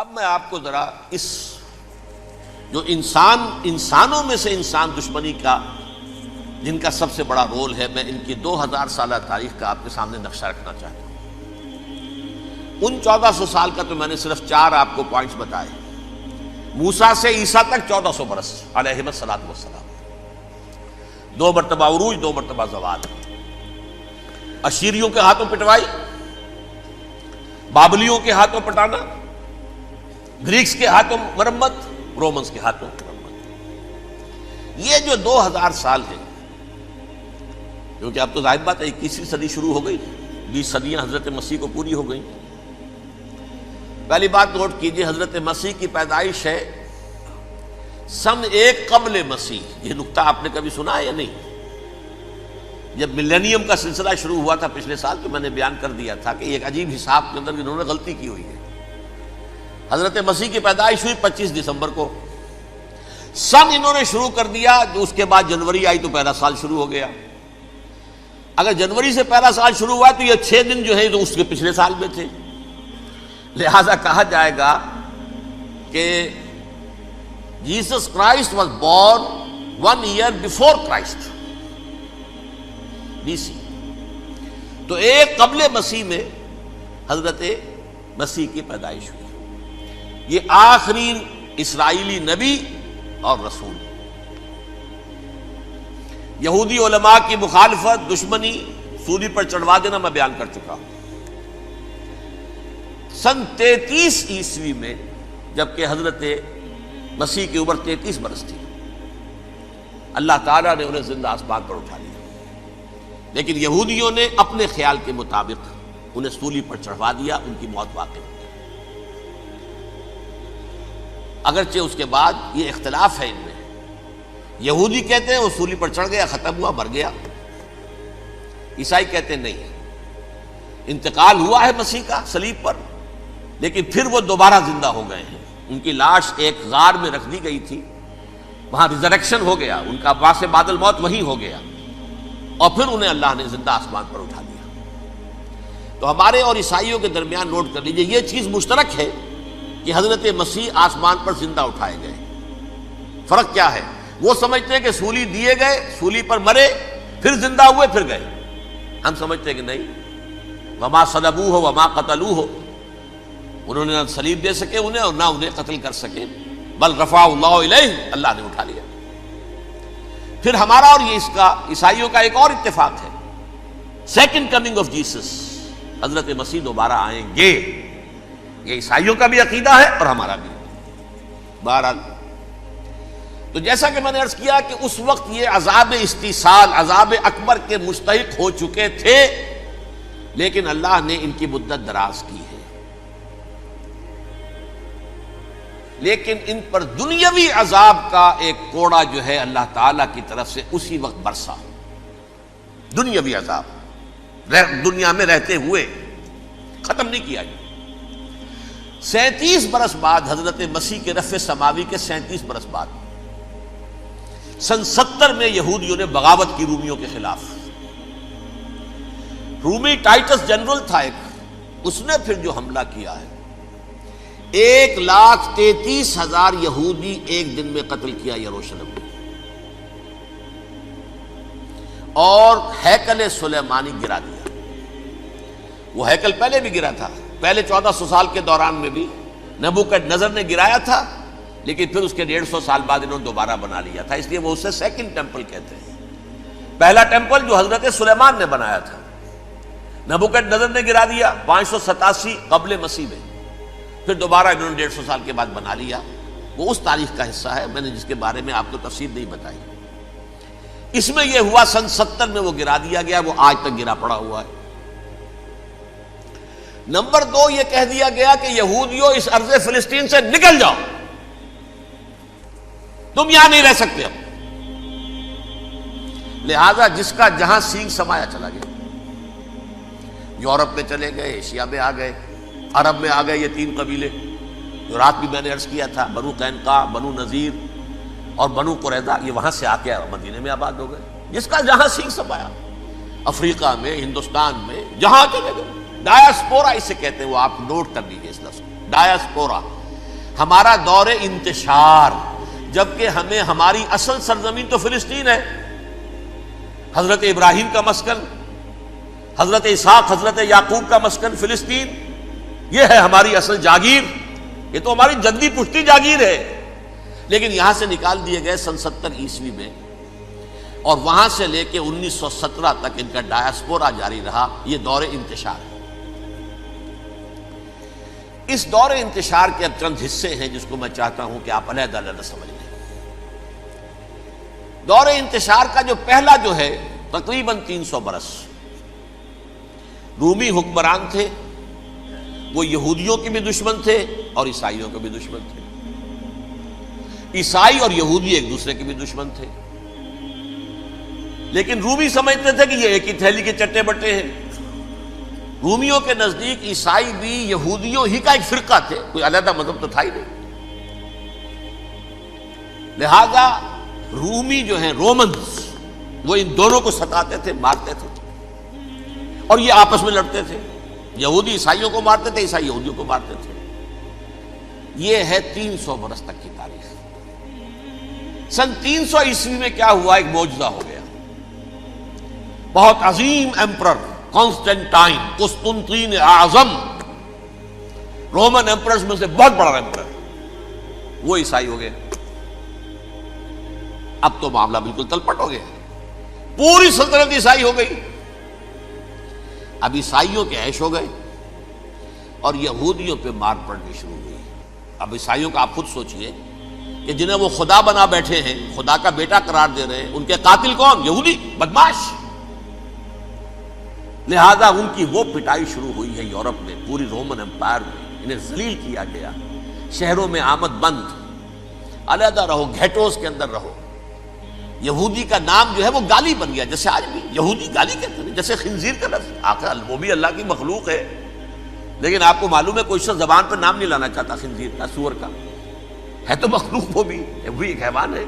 اب میں آپ کو ذرا اس جو انسانوں میں سے انسان دشمنی کا جن کا سب سے بڑا رول ہے، میں ان کی 2000 سالہ تاریخ کا آپ کے سامنے نقشہ رکھنا چاہتا ہوں۔ ان 1400 سال کا تو میں نے صرف 4 آپ کو پوائنٹس بتائے۔ موسیٰ سے عیسیٰ تک 1400 برس علیہم الصلوۃ والسلام، 2 مرتبہ عروج، 2 مرتبہ زوال، اشیریوں کے ہاتھوں پٹوائی، بابلیوں کے ہاتھوں پٹانا، گریکس کے ہاتھوں مرمت، رومنز کے ہاتھوں مرمت۔ یہ جو 2000 سال ہے، کیونکہ اب تو ظاہر بات ہے 21ویں صدی شروع ہو گئی، 20 صدیاں حضرت مسیح کو پوری ہو گئی۔ پہلی بات نوٹ کیجئے، حضرت مسیح کی پیدائش ہے سن 1 قبل مسیح۔ یہ نقطہ آپ نے کبھی سنا ہے یا نہیں؟ جب ملینیم کا سلسلہ شروع ہوا تھا پچھلے سال، تو میں نے بیان کر دیا تھا کہ ایک عجیب حساب کے اندر انہوں نے غلطی کی ہوئی ہے۔ حضرت مسیح کی پیدائش ہوئی 25 دسمبر کو، سن انہوں نے شروع کر دیا، جو اس کے بعد جنوری آئی تو پہلا سال شروع ہو گیا۔ اگر جنوری سے پہلا سال شروع ہوا تو یہ 6 دن جو ہے تو اس کے پچھلے سال میں تھے، لہذا کہا جائے گا کہ Jesus Christ was born 1 year before Christ, BC۔ تو 1 قبل مسیح میں حضرت مسیح کی پیدائش ہوئی۔ یہ آخری اسرائیلی نبی اور رسول۔ یہودی علماء کی مخالفت، دشمنی، سولی پر چڑھوا دینا میں بیان کر چکا ہوں۔ سن 33 عیسوی میں، جبکہ حضرت مسیح کی عمر 33 برس تھی، اللہ تعالیٰ نے انہیں زندہ آسمان پر اٹھا لیا، لیکن یہودیوں نے اپنے خیال کے مطابق انہیں سولی پر چڑھوا دیا، ان کی موت واقع ہو گئی۔ اگرچہ اس کے بعد یہ اختلاف ہے ان میں، یہودی کہتے ہیں وہ سولی پر چڑھ گیا، ختم ہوا، مر گیا۔ عیسائی کہتے ہیں نہیں، انتقال ہوا ہے مسیح کا صلیب پر، لیکن پھر وہ دوبارہ زندہ ہو گئے ہیں۔ ان کی لاش ایک غار میں رکھ دی گئی تھی، وہاں ریزریکشن ہو گیا، ان کا باعث بعد الموت وہی ہو گیا، اور پھر انہیں اللہ نے زندہ آسمان پر اٹھا دیا۔ تو ہمارے اور عیسائیوں کے درمیان نوٹ کر لیجئے، یہ چیز مشترک ہے کہ حضرت مسیح آسمان پر زندہ اٹھائے گئے۔ فرق کیا ہے؟ وہ سمجھتے ہیں کہ سولی دیے گئے، سولی پر مرے، پھر زندہ ہوئے، پھر گئے۔ ہم سمجھتے ہیں کہ نہیں، وما صلبوہ وما قتلوہ، انہوں نے نہ صلیب دے سکے انہیں اور نہ انہیں قتل کر سکے، بل رفع اللہ الیہ، اللہ نے اٹھا لیا۔ پھر ہمارا اور یہ اس کا عیسائیوں کا ایک اور اتفاق ہے، سیکنڈ کمنگ آف جیسس، حضرت مسیح دوبارہ آئیں گے۔ یہ عیسائیوں کا بھی عقیدہ ہے اور ہمارا بھی۔ بہرحال تو جیسا کہ میں نے عرض کیا کہ اس وقت یہ عذاب استیصال، عذاب اکبر کے مستحق ہو چکے تھے، لیکن اللہ نے ان کی مدت دراز کی ہے، لیکن ان پر دنیاوی عذاب کا ایک کوڑا جو ہے اللہ تعالیٰ کی طرف سے اسی وقت برسا۔ دنیاوی عذاب دنیا میں رہتے ہوئے ختم نہیں کیا۔ 37 برس بعد، حضرت مسیح کے رفع سماوی کے 37 برس بعد، سن 70 میں یہودیوں نے بغاوت کی رومیوں کے خلاف۔ رومی ٹائٹس جنرل تھا ایک، اس نے پھر جو حملہ کیا ہے، 1,33,000 یہودی ایک دن میں قتل کیا یروشلم میں، اور ہیکل سلیمانی گرا دیا۔ وہ ہیکل پہلے بھی گرا تھا، پہلے 1400 سال کے دوران میں بھی نبوکڈنیزر نے گرایا تھا، لیکن پھر اس کے 150 سال بعد انہوں نے دوبارہ بنا لیا تھا، اس لیے وہ اسے سیکنڈ ٹیمپل کہتے ہیں۔ پہلا ٹیمپل جو حضرت سلیمان نے بنایا تھا، نبوکڈنیزر نے گرا دیا 587 قبل مسیح میں، پھر دوبارہ انہوں نے 150 سال کے بعد بنا لیا۔ وہ اس تاریخ کا حصہ ہے، میں نے جس کے بارے میں آپ کو تفصیل نہیں بتائی۔ اس میں یہ ہوا سن 70 میں وہ گرا دیا گیا، وہ آج تک گرا پڑا ہوا ہے۔ نمبر 2، یہ کہہ دیا گیا کہ یہودیوں اس ارض فلسطین سے نکل جاؤ، تم یہاں نہیں رہ سکتے اب۔ لہذا جس کا جہاں سینگ سمایا چلا گیا، یورپ میں چلے گئے، ایشیا میں آ گئے، عرب میں آ گئے، یہ 3 قبیلے جو رات بھی میں نے عرض کیا تھا، بنو قینقاع، بنو نذیر اور بنو قریظہ، یہ وہاں سے آ کے مدینے میں آباد ہو گئے۔ جس کا جہاں سینگ سمایا، افریقہ میں، ہندوستان میں، جہاں چلے گئے، ڈایاسپورا اسے کہتے ہیں، وہ آپ نوٹ کر لیجیے اس لفظ کو، ڈایاسپورا، ہمارا دور انتشار، جبکہ ہمیں ہماری اصل سرزمین تو فلسطین ہے، حضرت ابراہیم کا مسکن، حضرت اسحاق حضرت یعقوب کا مسکن فلسطین، یہ ہے ہماری اصل جاگیر، یہ تو ہماری جدی پشتی جاگیر ہے، لیکن یہاں سے نکال دیے گئے سن 70 عیسوی میں، اور وہاں سے لے کے 1917 تک ان کا ڈایاسپورا جاری رہا۔ یہ دور انتشار ہے۔ اس دور انتشار کے اب چند حصے ہیں جس کو میں چاہتا ہوں کہ آپ علیحدہ علیحدہ سمجھ لیں۔ دور انتشار کا جو پہلا جو ہے تقریباً 300 برس، رومی حکمران تھے، وہ یہودیوں کے بھی دشمن تھے اور عیسائیوں کے بھی دشمن تھے، عیسائی اور یہودی ایک دوسرے کے بھی دشمن تھے، لیکن رومی سمجھتے تھے کہ یہ ایک ہی تھیلی کے چٹے بٹے ہیں۔ رومیوں کے نزدیک عیسائی بھی یہودیوں ہی کا ایک فرقہ تھے، کوئی علیحدہ مذہب تو تھا ہی نہیں، لہذا رومی جو ہیں رومنز وہ ان دونوں کو ستاتے تھے، مارتے تھے، اور یہ آپس میں لڑتے تھے، یہودی عیسائیوں کو مارتے تھے، عیسائی یہودیوں کو مارتے تھے۔ یہ ہے 300 برس تک کی تاریخ۔ سن 300 عیسوی میں کیا ہوا؟ ایک معجزہ ہو گیا۔ بہت عظیم ایمپرر کانسٹینٹائن، قسطنطین اعظم، رومن ایمپررز میں سے بہت بڑا ایمپرر، وہ عیسائی ہو گئے۔ اب تو معاملہ بالکل تلپٹ ہو گیا، پوری سلطنت عیسائی ہو گئی۔ اب عیسائیوں کے عیش ہو گئے اور یہودیوں پہ مار پڑنی شروع ہوئی۔ اب عیسائیوں کا آپ خود سوچئے کہ جنہیں وہ خدا بنا بیٹھے ہیں، خدا کا بیٹا قرار دے رہے ہیں، ان کے قاتل کون؟ یہودی بدماش۔ لہذا ان کی وہ پٹائی شروع ہوئی ہے یورپ میں، پوری رومن امپائر میں انہیں ذلیل کیا گیا، شہروں میں آمد بند، علیحدہ رہو، گھیٹوز کے اندر رہو۔ یہودی کا نام جو ہے وہ گالی بن گیا، جیسے آج بھی یہودی گالی کہتے ہیں، جیسے خنزیر کا لفظ، آخر وہ بھی اللہ کی مخلوق ہے، لیکن آپ کو معلوم ہے کوئی شخص زبان پر نام نہیں لانا چاہتا خنزیر کا، سور کا، ہے تو مخلوق، وہ بھی ایک حیوان ہے۔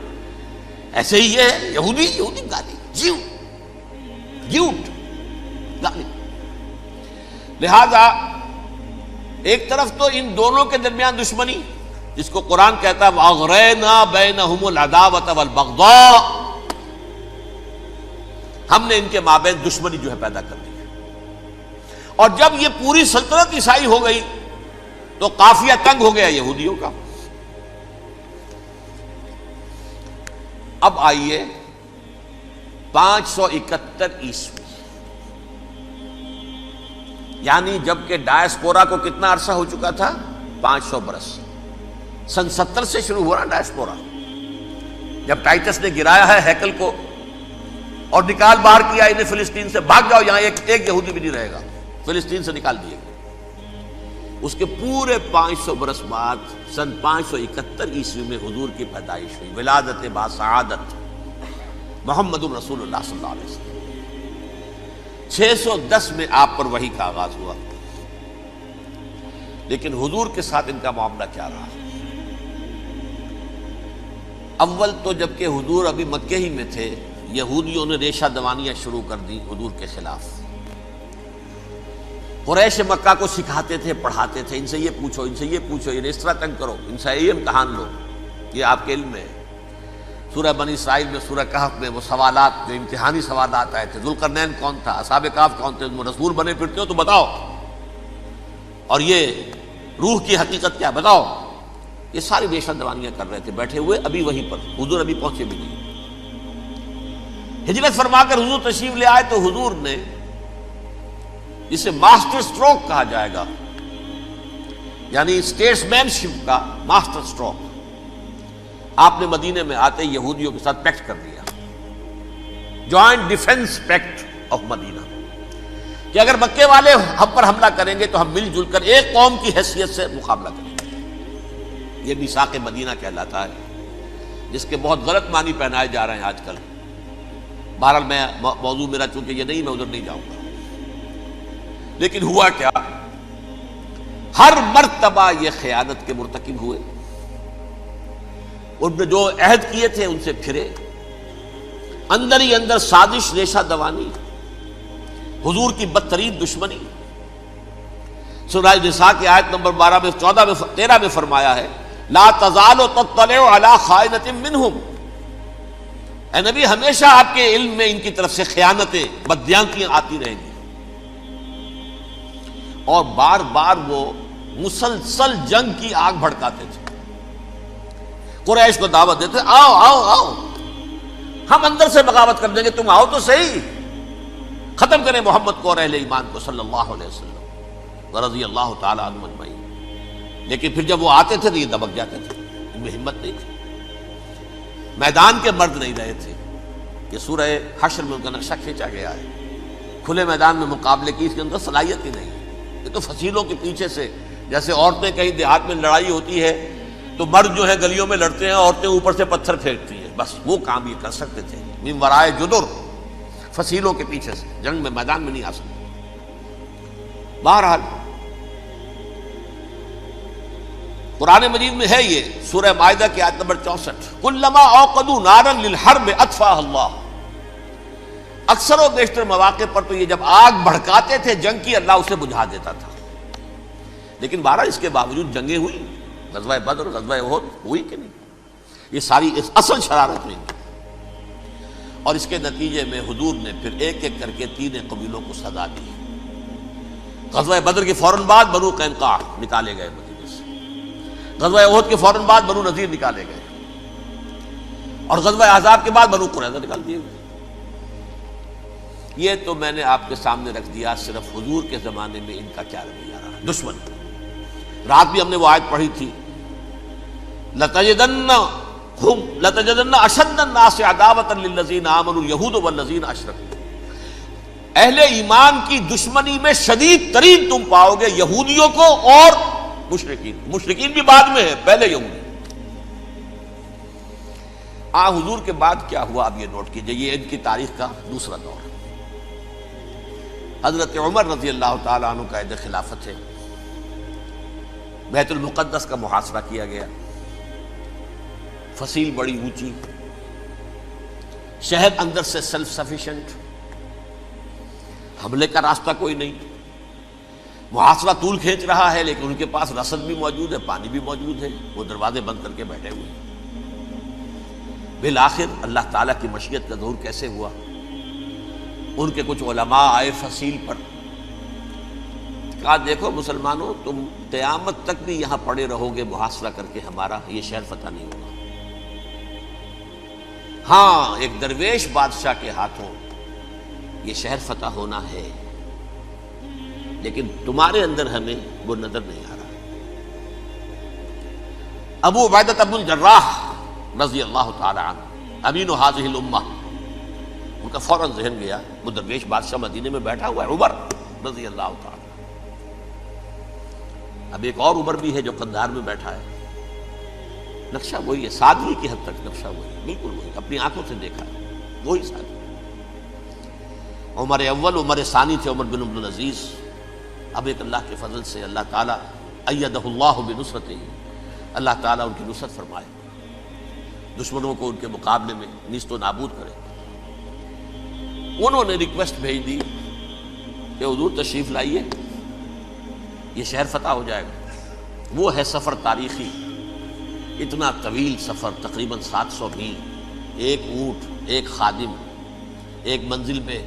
ایسے ہی یہ ہے یہودی گالی، جیوٹ گالی۔ لہذا ایک طرف تو ان دونوں کے درمیان دشمنی، جس کو قرآن کہتا ہے وَأَغْرَيْنَا بَيْنَهُمُ الْعَدَاوَةَ وَالْبَغْضَاءَ، ہم نے ان کے مابین دشمنی جو ہے پیدا کر دی ہے۔ اور جب یہ پوری سلطنت عیسائی ہو گئی تو قافیہ تنگ ہو گیا یہودیوں کا۔ اب آئیے 571 عیسوی، یعنی جب کہ ڈایاسپورا کو کتنا عرصہ ہو چکا تھا؟ 500 برس۔ سن 70 سے شروع ہوا نا ڈایاسپورا، جب ٹائٹس نے گرایا ہے ہیکل کو اور نکال باہر کیا انہیں فلسطین سے، بھاگ جاؤ یہاں ایک یہودی بھی نہیں رہے گا، فلسطین سے نکال دیے گئے۔ اس کے پورے 500 برس بعد سن 571 عیسوی میں حضور کی پیدائش ہوئی، ولادت باسعادت محمد رسول اللہ صلی اللہ علیہ وسلم۔ 610 میں آپ پر وحی کا آغاز ہوا، لیکن حضور کے ساتھ ان کا معاملہ کیا رہا؟ اول تو جبکہ حضور ابھی مکے ہی میں تھے، یہودیوں نے ریشہ دوانیاں شروع کر دی حضور کے خلاف۔ قریش مکہ کو سکھاتے تھے، پڑھاتے تھے، ان سے یہ پوچھو، ان سے یہ پوچھو، انہیں اس طرح تنگ کرو، ان سے یہ امتحان لو، یہ آپ کے علم میں ہے۔ سورہ بنی اسرائیل میں، سورہ کہف میں وہ سوالات، جو امتحانی سوالات آئے تھے، ذوالقرنین کون تھا، اصحاب کہف کون تھے، تم رسول بنے پھرتے ہو تو بتاؤ، اور یہ روح کی حقیقت کیا بتاؤ۔ یہ ساری ریشہ دوانیاں کر رہے تھے بیٹھے ہوئے، ابھی وہیں پر حضور ابھی پہنچے بھی نہیں۔ ہجرت فرما کر حضور تشریف لے آئے تو حضور نے، جسے ماسٹر سٹروک کہا جائے گا، یعنی اسٹیٹس مین شپ کا ماسٹر سٹروک، آپ نے مدینے میں آتے یہودیوں کے ساتھ پیکٹ کر دیا، جوائنٹ ڈیفنس پیکٹ آف مدینہ، کہ اگر مکے والے ہم پر حملہ کریں گے تو ہم مل جل کر ایک قوم کی حیثیت سے مقابلہ کریں گے۔ یہ میثاق مدینہ کہلاتا ہے، جس کے بہت غلط معنی پہنائے جا رہے ہیں آج کل۔ بہرحال میں موضوع میرا چونکہ یہ نہیں، میں ادھر نہیں جاؤں گا، لیکن ہوا کیا؟ ہر مرتبہ یہ خیانت کے مرتکب ہوئے، ان نے جو عہد کیے تھے ان سے پھرے، اندر ہی اندر سازش، ریشہ دوانی، حضور کی بدترین دشمنی۔ سورہ نساء کی آیت نمبر 12 میں 13 میں فرمایا ہے لا تزال تطلع علی خائنۃ منہم، اے نبی ہمیشہ آپ کے علم میں ان کی طرف سے خیانتیں، بددیانتیاں آتی رہیں گی. اور بار بار وہ مسلسل جنگ کی آگ بھڑکاتے تھے. قریش کو دعوت دیتے، آؤ آؤ آؤ ہم اندر سے بغاوت کر دیں گے، تم آؤ تو صحیح، ختم کریں محمد کو اور اہل ایمان کو صلی اللہ علیہ وسلم ورضی اللہ تعالی عنہم اجمعین. لیکن پھر جب وہ آتے تھے تو یہ دبک جاتے تھے، ان میں ہمت نہیں تھی. میدان کے مرد نہیں رہے تھے. کہ سورہ حشر میں ان کا نقشہ کھینچا گیا ہے. کھلے میدان میں مقابلے کی اس کے اندر صلاحیت ہی نہیں. یہ تو فصیلوں کے پیچھے سے، جیسے عورتیں کہیں دیہات میں لڑائی ہوتی ہے تو مرد جو ہے گلیوں میں لڑتے ہیں، عورتیں اوپر سے پتھر پھینکتی ہیں، بس وہ کام یہ کر سکتے تھے. من ورائے جدر، فصیلوں کے پیچھے سے، جنگ میں میدان میں نہیں آ سکتے. بہرحال قرآن مجید میں ہے یہ سورہ مائدہ کی آیت نمبر 64، کلما اوقدوا نارا للحرب اطفاها اللہ. اکثر و بیشتر مواقع پر تو یہ جب آگ بھڑکاتے تھے جنگ کی، اللہ اسے بجھا دیتا تھا. لیکن بہرحال اس کے باوجود جنگیں ہوئی، غزوہ بدر، غزوہ احد ہوئی کہ نہیں؟ یہ ساری اصل شرارت ہوئی. اور اس کے نتیجے میں حضور نے پھر ایک ایک کر کے 3 قبیلوں کو سزا دی. غزوہ بدر کے فوراً بعد بنو قینقاع نکالے گئے مدینے سے، غزوہ احد کے فوراً بعد بنو نذیر نکالے گئے، اور غزوہ احزاب کے بعد بنو قریظہ نکال دیے گئے. یہ تو میں نے آپ کے سامنے رکھ دیا صرف حضور کے زمانے میں ان کا کیا رویہ رہا. دشمن، رات بھی ہم نے وہ آیت پڑھی تھی، لَتَجِدَنَّ أَشَدَّ النَّاسِ عَدَاوَةً لِلَّذِينَ آمَنُوا الْيَهُودُ وَالَّذِينَ أَشْرَكُوا. اہل ایمان کی دشمنی میں شدید ترین تم پاؤ گے یہودیوں کو اور مشرکین. مشرکین بھی بعد میں ہے، پہلے یہودی. حضور کے بعد کیا ہوا اب یہ نوٹ کیجئے، یہ ان کی تاریخ کا دوسرا دور. حضرت عمر رضی اللہ تعالیٰ عنہ قائد خلافت ہے. بیت المقدس کا محاصرہ کیا گیا، فصیل بڑی اونچی، شہر اندر سے سیلف سفیشنٹ، حملے کا راستہ کوئی نہیں. محاصرہ طول کھینچ رہا ہے لیکن ان کے پاس رسد بھی موجود ہے، پانی بھی موجود ہے، وہ دروازے بند کر کے بیٹھے ہوئے ہیں. بالآخر اللہ تعالیٰ کی مشیت کا ظہور کیسے ہوا؟ ان کے کچھ علماء آئے فصیل پر، کہا دیکھو مسلمانوں، تم قیامت تک بھی یہاں پڑے رہو گے محاصرہ کر کے، ہمارا یہ شہر فتح نہیں ہوگا. ہاں ایک درویش بادشاہ کے ہاتھوں یہ شہر فتح ہونا ہے، لیکن تمہارے اندر ہمیں وہ نظر نہیں آ رہا. ابو عبیدہ بن الجراح رضی اللہ تعالی عنہ، امین هذه الامہ، ان کا فوراً ذہن گیا وہ درویش بادشاہ مدینے میں بیٹھا ہوا ہے، عمر رضی اللہ تعالی. اب ایک اور عمر بھی ہے جو قندھار میں بیٹھا ہے. نقشہ وہی ہے، سادگی کی حد تک نقشہ وہی ہے، بالکل وہی، اپنی آنکھوں سے دیکھا ہے، وہی سادگی. عمر اول، عمر ثانی تھے عمر بن عبد العزیز. اب ایک اللہ کے فضل سے اللہ تعالیٰ ایدہ اللہ بنصرتہ، اللہ تعالیٰ ان کی نصرت فرمائے، دشمنوں کو ان کے مقابلے میں نیست و نابود کرے. انہوں نے ریکویسٹ بھیج دی کہ حضور تشریف لائیے، یہ شہر فتح ہو جائے گا. وہ ہے سفر تاریخی، اتنا طویل سفر، تقریباً 700 میل، ایک اونٹ، ایک خادم، ایک منزل میں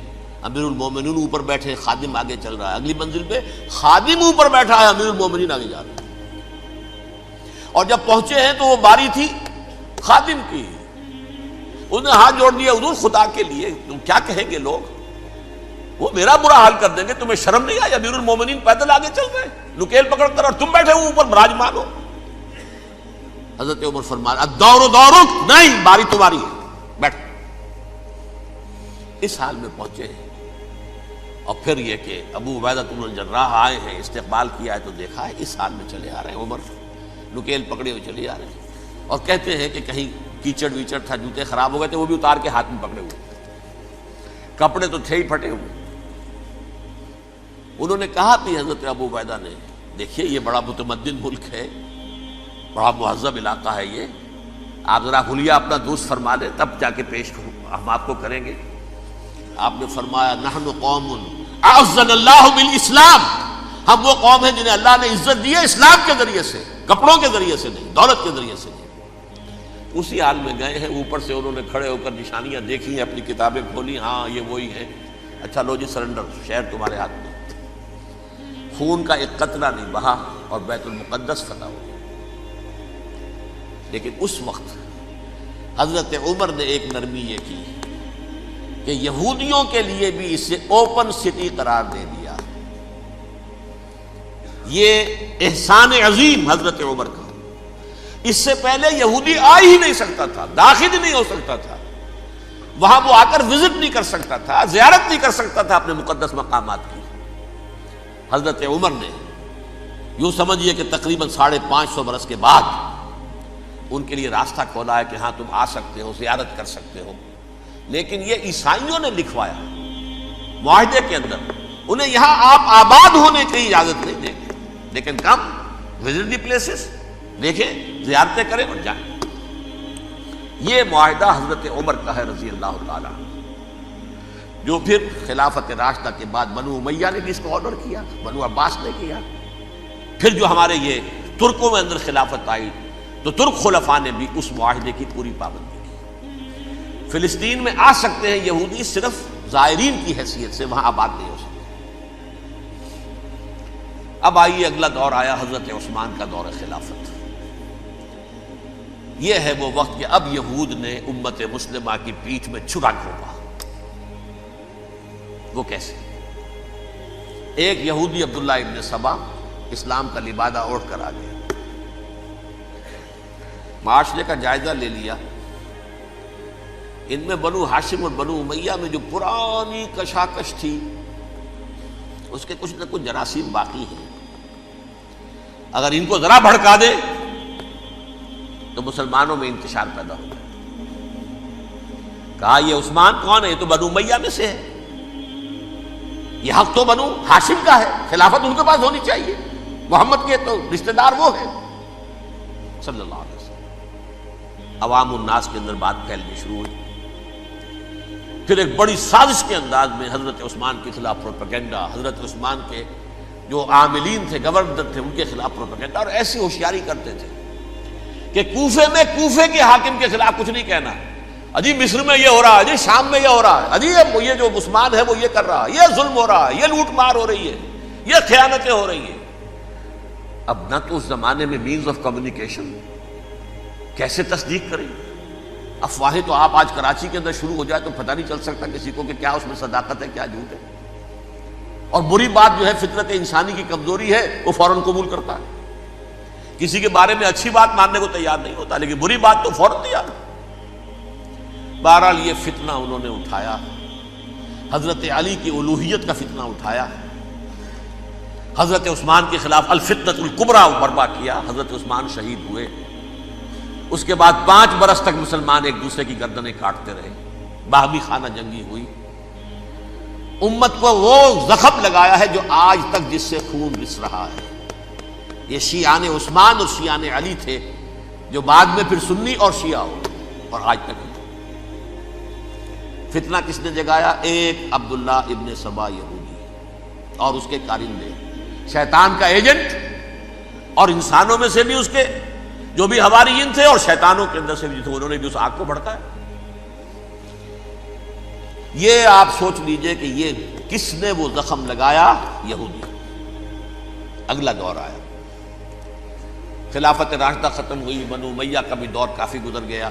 امیر المومنین اوپر بیٹھے، خادم آگے چل رہا ہے، اگلی منزل پہ خادم اوپر بیٹھا ہے، امیر المومنین آگے جا رہے ہیں. اور جب پہنچے ہیں تو وہ باری تھی خادم کی. انہوں نے ہاتھ جوڑ دیا، حضور خدا کے لیے تم کیا کہیں گے لوگ، وہ میرا برا حال کر دیں گے، تمہیں شرم نہیں آئی؟ امیر المومنین پیدل آگے چل رہے ہیں نکیل پکڑ کر، اور تم بیٹھے ہو اوپر براجمان ہو. حضرت عمر فرمایا الدور دورک، نہیں باری تمہاری ہے، بیٹھ. اس حال میں پہنچے ہیں. اور پھر یہ کہ ابو عبیدہ بن الجراح آئے ہیں، استقبال کیا ہے تو دیکھا ہے اس حال میں چلے آ رہے ہیں. عمر نکیل پکڑے ہوئے چلے آ رہے ہیں، اور کہتے ہیں کہ کہیں کیچڑ ویچڑ تھا، جوتے خراب ہو گئے تھے، وہ بھی اتار کے ہاتھ میں پکڑے ہوئے، کپڑے تو تھے ہی پھٹے ہوئے. انہوں نے کہا بھی حضرت ابو عبیدہ نے، دیکھیے یہ بڑا متمدن ملک ہے، بڑا مہذب علاقہ ہے، یہ آپ ذرا حلیہ اپنا دوست فرما لیں تب جا کے پیش ہم آپ کو کریں گے. آپ نے فرمایا نحن قوم اعزنا اللہ بالاسلام، ہم وہ قوم ہیں جنہیں اللہ نے عزت دی ہے اسلام کے ذریعے سے. کپڑوں کے ذریعے سے نہیں، دولت کے ذریعے سے نہیں۔ اسی حال میں گئے ہیں، اوپر سے انہوں نے کھڑے ہو کر نشانیاں دیکھی ہیں، اپنی کتابیں کھولی، ہاں یہ وہی ہے، اچھا لو جی سرنڈر، شہر تمہارے ہاتھ میں۔ خون کا ایک قطرہ نہیں بہا اور بیت المقدس فتح ہو گیا۔ لیکن اس وقت حضرت عمر نے ایک نرمی یہ کی کہ یہودیوں کے لیے بھی اسے اوپن سٹی قرار دے دیا۔ یہ احسان عظیم حضرت عمر کا، اس سے پہلے یہودی آ ہی نہیں سکتا تھا، داخل ہی نہیں ہو سکتا تھا، وہاں وہ آ کر وزٹ نہیں کر سکتا تھا، زیارت نہیں کر سکتا تھا اپنے مقدس مقامات کی۔ حضرت عمر نے یوں سمجھیے کہ تقریباً 550 برس کے بعد ان کے لیے راستہ کھولا ہے کہ ہاں تم آ سکتے ہو، زیارت کر سکتے ہو۔ لیکن یہ عیسائیوں نے لکھوایا معاہدے کے اندر، انہیں یہاں آپ آباد ہونے کی اجازت نہیں دیں گے، لیکن کم وزٹ دی پلیسز، دیکھیں زیارتیں کریں اور جائیں۔ یہ معاہدہ حضرت عمر کا ہے رضی اللہ تعالیٰ، جو پھر خلافت راشدہ کے بعد بنو امیہ نے بھی اس کو آنر کیا، بنو عباس نے کیا۔ پھر جو ہمارے یہ ترکوں میں اندر خلافت آئی تو ترک خلفاء نے بھی اس معاہدے کی پوری پابندی کی۔ فلسطین میں آ سکتے ہیں یہودی صرف زائرین کی حیثیت سے، وہاں آباد نہیں ہو سکتے۔ اب آئیے اگلا دور آیا حضرت عثمان کا دور خلافت۔ یہ ہے وہ وقت کہ اب یہود نے امت مسلمہ کی پیٹھ میں چھرا گھونپا۔ وہ کیسے؟ ایک یہودی عبداللہ ابن سبا اسلام کا لبادہ اوڑھ کر آ گیا، معاشرے کا جائزہ لے لیا، ان میں بنو ہاشم اور بنو امیہ میں جو پرانی کشاکش تھی اس کے کچھ نہ کچھ جراثیم باقی ہیں، اگر ان کو ذرا بھڑکا دے تو مسلمانوں میں انتشار پیدا ہو جائے۔ کہا یہ عثمان کون ہے؟ یہ تو بنو امیہ میں سے ہے، یہ حق تو بنو ہاشم کا ہے، خلافت ان کے پاس ہونی چاہیے، محمد کے تو رشتہ دار وہ ہیں صلی اللہ علیہ وسلم۔ عوام الناس کے اندر بات پھیلنی شروع ہوئی۔ پھر ایک بڑی سازش کے انداز میں حضرت عثمان کے خلاف پروپیگنڈا، حضرت عثمان کے جو عاملین تھے، گورنر تھے، ان کے خلاف پروپیگنڈا، اور ایسی ہوشیاری کرتے تھے کہ کوفے میں کوفے کے حاکم کے خلاف کچھ نہیں کہنا، اجی مصر میں یہ ہو رہا ہے، اجی شام میں یہ ہو رہا ہے، اجی یہ جو عثمان ہے وہ یہ کر رہا ہے، یہ ظلم ہو رہا ہے، یہ لوٹ مار ہو رہی ہے، یہ خیانتیں ہو رہی ہیں۔ اب نہ تو اس زمانے میں مینز آف کمیونیکیشن، کیسے تصدیق کریں؟ افواہیں تو آپ آج کراچی کے اندر شروع ہو جائے تو پتہ نہیں چل سکتا کسی کو کہ کیا اس میں صداقت ہے، کیا جھوٹ ہے، اور بری بات جو ہے فطرت انسانی کی کمزوری ہے وہ فوراً قبول کرتا ہے، کسی کے بارے میں اچھی بات ماننے کو تیار نہیں ہوتا، لیکن بری بات تو فوراً تیار۔ بہرحال یہ فتنہ انہوں نے اٹھایا، حضرت علی کی الوہیت کا فتنہ اٹھایا، حضرت عثمان کے خلاف الفتنۃ الکبریٰ برپا کیا، حضرت عثمان شہید ہوئے۔ اس کے بعد 5 برس تک مسلمان ایک دوسرے کی گردنیں کاٹتے رہے، باہمی خانہ جنگی ہوئی، امت کو وہ زخم لگایا ہے جو آج تک جس سے خون رس رہا ہے۔ یہ شیعان عثمان اور شیعان علی تھے جو بعد میں پھر سنی اور شیعہ ہو، اور آج تک فتنہ کس نے جگایا؟ ایک عبداللہ ابن سبا یہودی اور اس کے کارندے، شیطان کا ایجنٹ، اور انسانوں میں سے بھی اس کے جو بھی حواریین تھے اور شیطانوں کے اندر سے بھی تھے، انہوں نے بھی اس آگ کو بھڑکایا۔ یہ آپ سوچ لیجئے کہ یہ کس نے وہ زخم لگایا؟ یہودی۔ اگلا دور آیا، خلافت راشدہ ختم ہوئی، بنو امیہ کا بھی دور کافی گزر گیا۔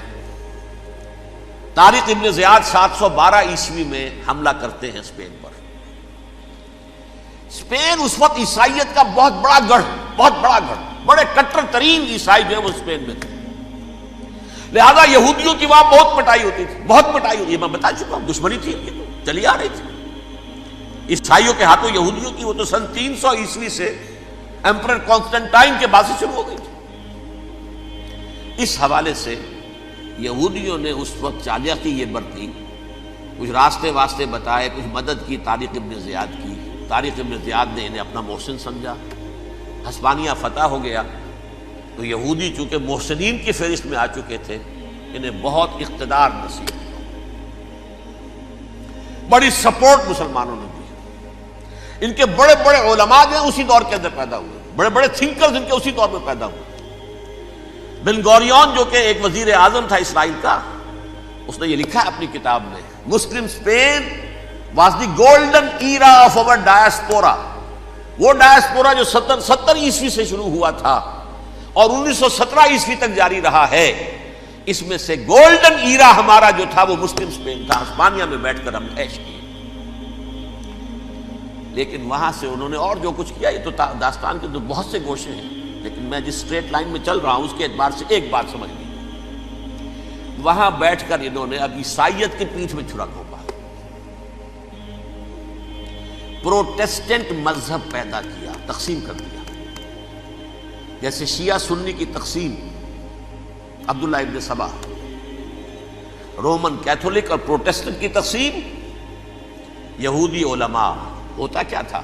طارق ابن زیاد 712 عیسوی میں حملہ کرتے ہیں اسپین پر۔ اسپین اس وقت عیسائیت کا بہت بڑا گڑھ، بڑے کٹر ترین عیسائی جو ہے وہ اسپین میں تھے، لہذا یہودیوں کی وہاں بہت پٹائی ہوتی تھی، یہ میں بتا چکا ہوں، دشمنی تھی ان کی تو چلی آ رہی تھی عیسائیوں کے ہاتھوں یہودیوں کی، وہ تو سن 300 عیسوی سے ایمپرر کانسٹنٹائن کے بعد سے شروع ہو گئی تھی۔ اس حوالے سے یہودیوں نے اس وقت چالاکی یہ برتی، کچھ راستے واسطے بتائے، کچھ مدد کی طارق ابن زیاد کی۔ طارق ابن زیاد نے انہیں اپنا محسن سمجھا، ہسپانیہ فتح ہو گیا تو یہودی چونکہ محسنین کی فہرست میں آ چکے تھے، انہیں بہت اقتدار نصیب ہوا، بڑی سپورٹ مسلمانوں نے دی۔ ان کے بڑے بڑے علماء جو ہیں اسی دور کے اندر پیدا ہوئے، بڑے بڑے تھنکرز ان کے اسی دور میں پیدا ہوئے۔ بن گوریون جو کہ ایک وزیر اعظم تھا اسرائیل کا، اس نے یہ لکھا ہے اپنی کتاب میں، Muslim Spain was the golden era of our diaspora. وہ ڈائسپورا جو 70 عیسوی سے شروع ہوا تھا اور 1917 عیسوی تک جاری رہا ہے، اس میں سے گولڈن ایرا ہمارا جو تھا وہ مسلم اسپین تھا. ہسپانیہ میں بیٹھ کر ہم عیش کیے. لیکن وہاں سے انہوں نے اور جو کچھ کیا، یہ تو داستان کے تو بہت سے گوشے ہیں، لیکن میں جس اسٹریٹ لائن میں چل رہا ہوں اس کے اعتبار سے ایک بات سمجھ لی. وہاں بیٹھ کر انہوں نے اب عیسائیت کی پیٹھ میں چھرا گھونپا، پروٹیسٹنٹ مذہب پیدا کیا، تقسیم کر دیا. جیسے شیعہ سنی کی تقسیم، عبداللہ ابن سبا، رومن کیتھولک اور پروٹیسٹنٹ کی تقسیم، یہودی علماء. ہوتا کیا تھا؟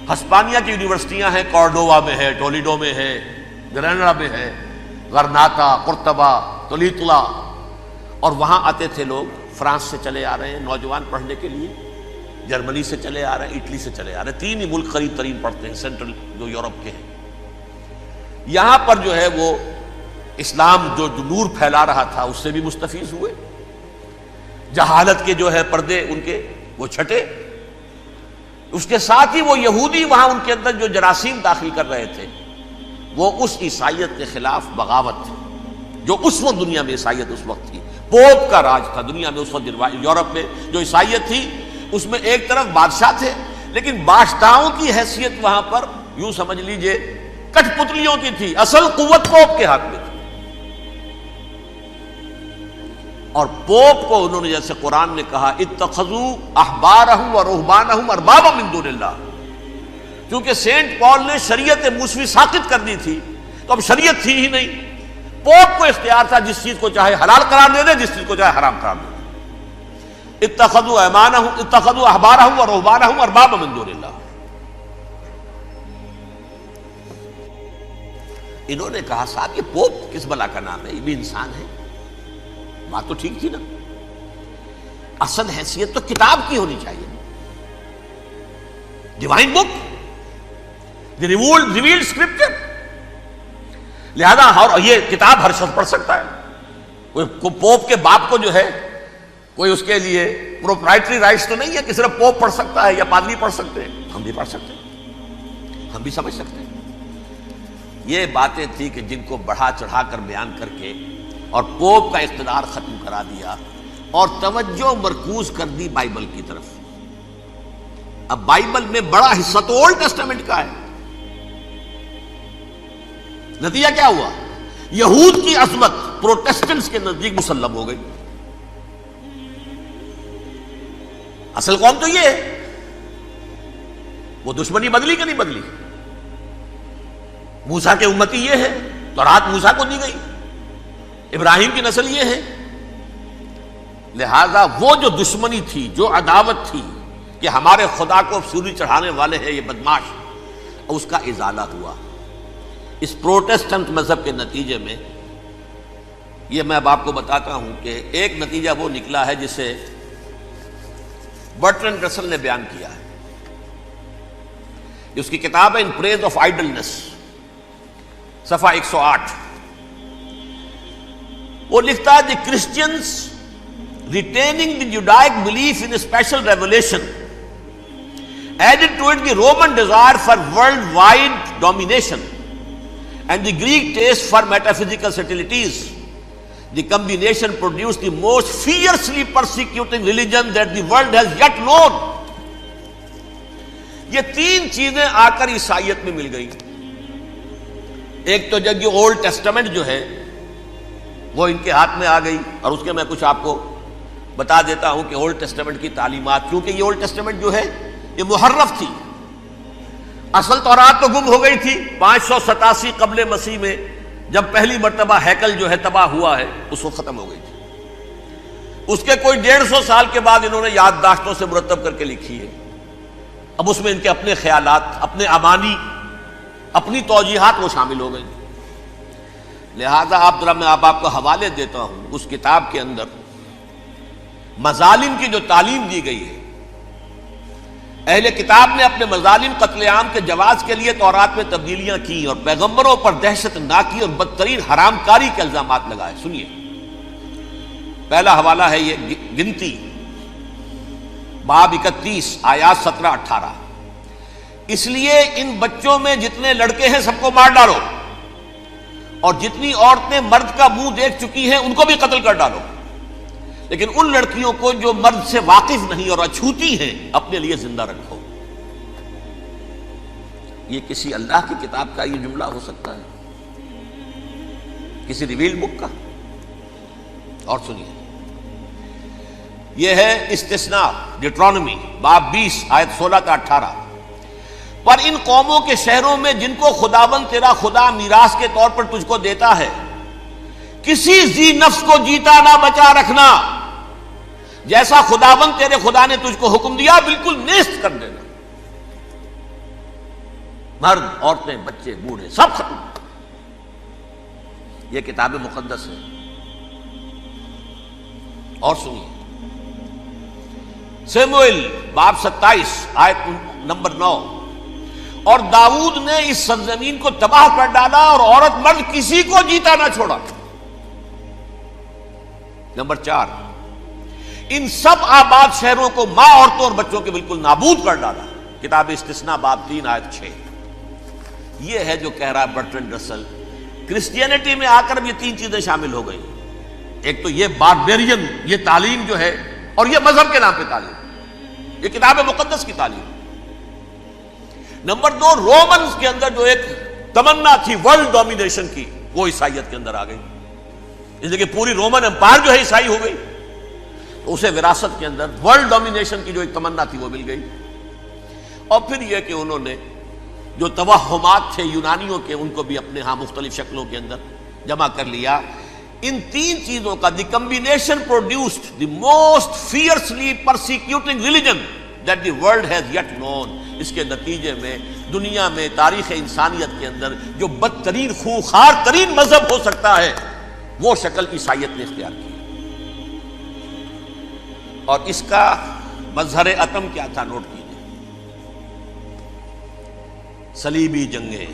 ہسپانیہ کی یونیورسٹیاں ہیں، کارڈووا میں ہے، ٹولیڈو میں ہے، گریناڈا میں ہے، غرناطہ، قرطبہ، تولیتلا، اور وہاں آتے تھے لوگ. فرانس سے چلے آ رہے ہیں نوجوان پڑھنے کے لیے، جرمنی سے چلے آ رہے ہیں، اٹلی سے چلے آ رہے ہیں. 3 ہی ملک قریب ترین پڑھتے ہیں سینٹرل جو یورپ کے ہیں. یہاں پر جو ہے وہ اسلام جو نور پھیلا رہا تھا اس سے بھی مستفیض ہوئے. جہالت کے جو ہے پردے ان کے وہ چھٹے. اس کے ساتھ ہی وہ یہودی وہاں ان کے اندر جو جراثیم داخل کر رہے تھے وہ اس عیسائیت کے خلاف بغاوت تھی جو اس وقت دنیا میں عیسائیت اس وقت تھی. پوپ کا راج تھا دنیا میں اس وقت. یورپ میں جو عیسائیت تھی اس میں ایک طرف بادشاہ تھے، لیکن بادشاہوں کی حیثیت وہاں پر یوں سمجھ لیجئے کٹ پتلیوں کی تھی. اصل قوت پوپ کے ہاتھ میں تھی. اور پوپ کو انہوں نے جیسے قرآن نے کہا اتخذوا احبارهم ورهبانهم اربابا من دون اللہ، کیونکہ سینٹ پال نے شریعت موسوی ساقط کر دی تھی تو اب شریعت تھی ہی نہیں. پوپ کو اختیار تھا جس چیز کو چاہے حلال قرار دے دے، جس چیز کو چاہے حرام قرار دے دے. اتخذوا احبارهم ورهبانهم اربابا من دون اللہ. انہوں نے کہا صاحب یہ پوپ کس بلا کا نام ہے، یہ بھی انسان ہے. بات تو ٹھیک تھی نا، اصل حیثیت تو کتاب کی ہونی چاہیے، ڈیوائن بک، دی ریویلڈ اسکرپچر. لہذا اور یہ کتاب ہر شخص پڑھ سکتا ہے. کوئی پوپ کے باپ کو جو ہے کوئی اس کے لیے پروپرائٹری رائٹس تو نہیں ہے کہ صرف پوپ پڑھ سکتا ہے یا پادری پڑھ سکتے ہیں. ہم بھی پڑھ سکتے ہیں، ہم بھی سمجھ سکتے ہیں. یہ باتیں تھی کہ جن کو بڑھا چڑھا کر بیان کر کے اور پوپ کا اقتدار ختم کرا دیا اور توجہ مرکوز کر دی بائبل کی طرف. اب بائبل میں بڑا حصہ تو اولڈ ٹیسٹامنٹ کا ہے. نتیجہ کیا ہوا؟ یہود کی عظمت پروٹیسٹنٹس کے نزدیک مسلم ہو گئی. اصل قوم تو یہ ہے. وہ دشمنی بدلی کہ نہیں بدلی؟ موسیٰ کے امتی یہ ہے، تورات موسیٰ کو دی گئی، ابراہیم کی نسل یہ ہے. لہذا وہ جو دشمنی تھی، جو عداوت تھی کہ ہمارے خدا کو سوری چڑھانے والے ہیں یہ بدماش، اس کا ازالہ ہوا اس پروٹیسٹنٹ مذہب کے نتیجے میں. یہ میں اب آپ کو بتاتا ہوں کہ ایک نتیجہ وہ نکلا ہے جسے برٹرنڈ رسل نے بیان کیا ہے. اس کی کتاب ہے ان پریز آف آئیڈلنس، صفحہ 108. وہ لکھتا ہے the Christians retaining the Judaic belief in special revelation added to it the Roman desire for world wide domination and the Greek taste for metaphysical subtleties. The combination produce the most fiercely persecuting religion that the world has yet known. یہ 3 چیزیں آ کر عیسائیت میں مل گئی. ایک تو جب یہ اولڈ ٹیسٹامنٹ جو ہے وہ ان کے ہاتھ میں آ گئی، اور اس کے میں کچھ آپ کو بتا دیتا ہوں کہ اولڈ ٹیسٹامنٹ کی تعلیمات، کیونکہ یہ اولڈ ٹیسٹامنٹ جو ہے یہ محرف تھی. اصل تورات تو گم ہو گئی تھی 587 قبل مسیح میں، جب پہلی مرتبہ ہیکل جو ہے تباہ ہوا ہے اس وقت ختم ہو گئی تھی. اس کے کوئی 150 سال کے بعد انہوں نے یادداشتوں سے مرتب کر کے لکھی ہے. اب اس میں ان کے اپنے خیالات، اپنے امانی، اپنی توجیحات وہ شامل ہو گئی. لہذا میں آپ کو حوالے دیتا ہوں اس کتاب کے اندر مظالم کی جو تعلیم دی گئی ہے اہل کتاب نے اپنے مظالم قتل عام کے جواز کے لیے تورات میں تبدیلیاں کی اور پیغمبروں پر دہشت ناکی اور بدترین حرام کاری کے الزامات لگائے. سنیے، پہلا حوالہ ہے یہ گنتی باب 31 آیات 17-18. اس لیے ان بچوں میں جتنے لڑکے ہیں سب کو مار ڈالو، اور جتنی عورتیں مرد کا منہ دیکھ چکی ہیں ان کو بھی قتل کر ڈالو، لیکن ان لڑکیوں کو جو مرد سے واقف نہیں اور اچھوتی ہیں اپنے لیے زندہ رکھو. یہ کسی اللہ کی کتاب کا یہ جملہ ہو سکتا ہے؟ کسی ریویل بک کا؟ اور سنیے، یہ ہے استثناء ڈیٹرانومی باب 20 آیت 16-18. پر ان قوموں کے شہروں میں جن کو خداوند تیرا خدا میراث کے طور پر تجھ کو دیتا ہے، کسی ذی نفس کو جیتا نہ بچا رکھنا، جیسا خداوند تیرے خدا نے تجھ کو حکم دیا بالکل نیست کر دینا. مرد، عورتیں، بچے، بوڑھے سب ختم. یہ کتاب مقدس ہے. اور سنیے، سموئیل باب 27 آیت نمبر 9. اور داؤد نے اس سرزمین کو تباہ کر ڈالا اور عورت مرد کسی کو جیتا نہ چھوڑا. نمبر 4، ان سب آباد شہروں کو ماں، عورتوں اور بچوں کے بالکل نابود کر ڈالا. کتاب استثناء باب 3 آیت 6. یہ ہے جو کہہ رہا ہے برٹرنڈ رسل، کرسچینٹی میں آ کر اب یہ تین چیزیں شامل ہو گئی. ایک تو یہ باربیرین یہ تعلیم جو ہے، اور یہ مذہب کے نام پہ تعلیم، یہ کتاب مقدس کی تعلیم. نمبر 2، رومنز کے اندر جو ایک تمنا تھی ورلڈ ڈومینیشن کی، وہ عیسائیت کے اندر آ گئی. اس لیے کہ پوری رومن امپائر جو ہے عیسائی ہو گئی، تو اسے وراثت کے اندر ورلڈ ڈومینیشن کی جو ایک تمنا تھی وہ مل گئی. اور پھر یہ کہ انہوں نے جو توہمات تھے یونانیوں کے، ان کو بھی اپنے ہاں مختلف شکلوں کے اندر جمع کر لیا. ان تین چیزوں کا the combination produced the most fiercely persecuting religion that the world has yet known. اس کے نتیجے میں دنیا میں تاریخ انسانیت کے اندر جو بدترین خونخوار ترین مذہب ہو سکتا ہے وہ شکل عیسائیت نے اختیار کی. اور اس کا مظہر عتم کیا تھا؟ نوٹ کیجیے، صلیبی جنگیں.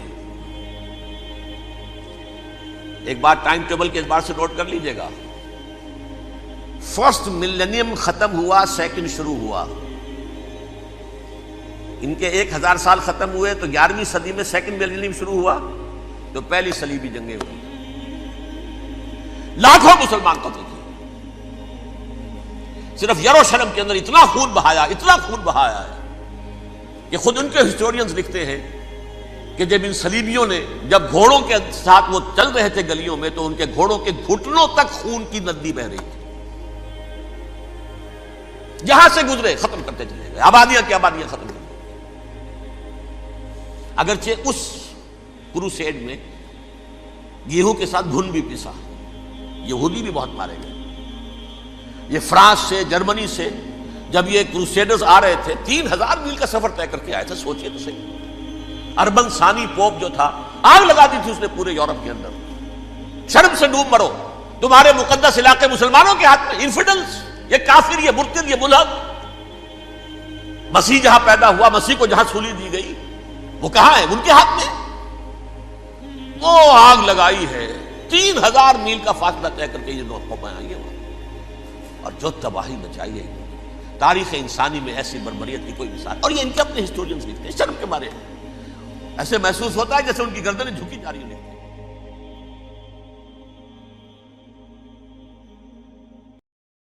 ایک بات ٹائم ٹیبل کے اعتبار سے نوٹ کر لیجئے گا. فرسٹ ملینیم ختم ہوا، سیکنڈ شروع ہوا. ان کے 1000 سال ختم ہوئے تو 11ویں صدی میں سیکنڈ ملینیم شروع ہوا، تو پہلی صلیبی جنگیں ہوئی. لاکھوں مسلمان قتل کیے. صرف یروشلم کے اندر اتنا خون بہایا ہے کہ خود ان کے ہسٹورینز لکھتے ہیں کہ جب ان صلیبیوں نے جب گھوڑوں کے ساتھ وہ چل رہے تھے گلیوں میں، تو ان کے گھوڑوں کے گھٹنوں تک خون کی ندی بہ رہی تھی. جہاں سے گزرے ختم کرتے چلے گئے، آبادیاں کی آبادیاں ختم کر. اگرچہ اس کروسیڈ میں گیہوں کے ساتھ گھن بھی پسا، یہودی بھی بہت مارے گئے. یہ فرانس سے، جرمنی سے جب یہ کروسیڈرز آ رہے تھے، 3000 میل کا سفر طے کر کے آئے تھے. سوچئے تو صحیح. اربن ثانی پوپ جو تھا، آگ لگا دی تھی اس نے پورے یورپ کے اندر. شرم سے ڈوب مرو، تمہارے مقدس علاقے مسلمانوں کے ہاتھ میں. انفیڈلز، یہ کافر، یہ مرتد، یہ ملحد. مسیح جہاں پیدا ہوا، مسیح کو جہاں سولی دی گئی، وہ کہاں ہے؟ ان کے ہاتھ میں. وہ آگ لگائی ہے، 3000 میل کا فاصلہ طے کر کے یہ لوگ قومیں آئی ہیں، اور جو تباہی مچائی ہے. تاریخ انسانی میں ایسی بربریت کی کوئی مثال. اور یہ ان کے اپنے ہسٹورینز لکھتے ہیں. شرم کے مارے ایسے محسوس ہوتا ہے جیسے ان کی گردنیں جھکی جا رہی ہیں.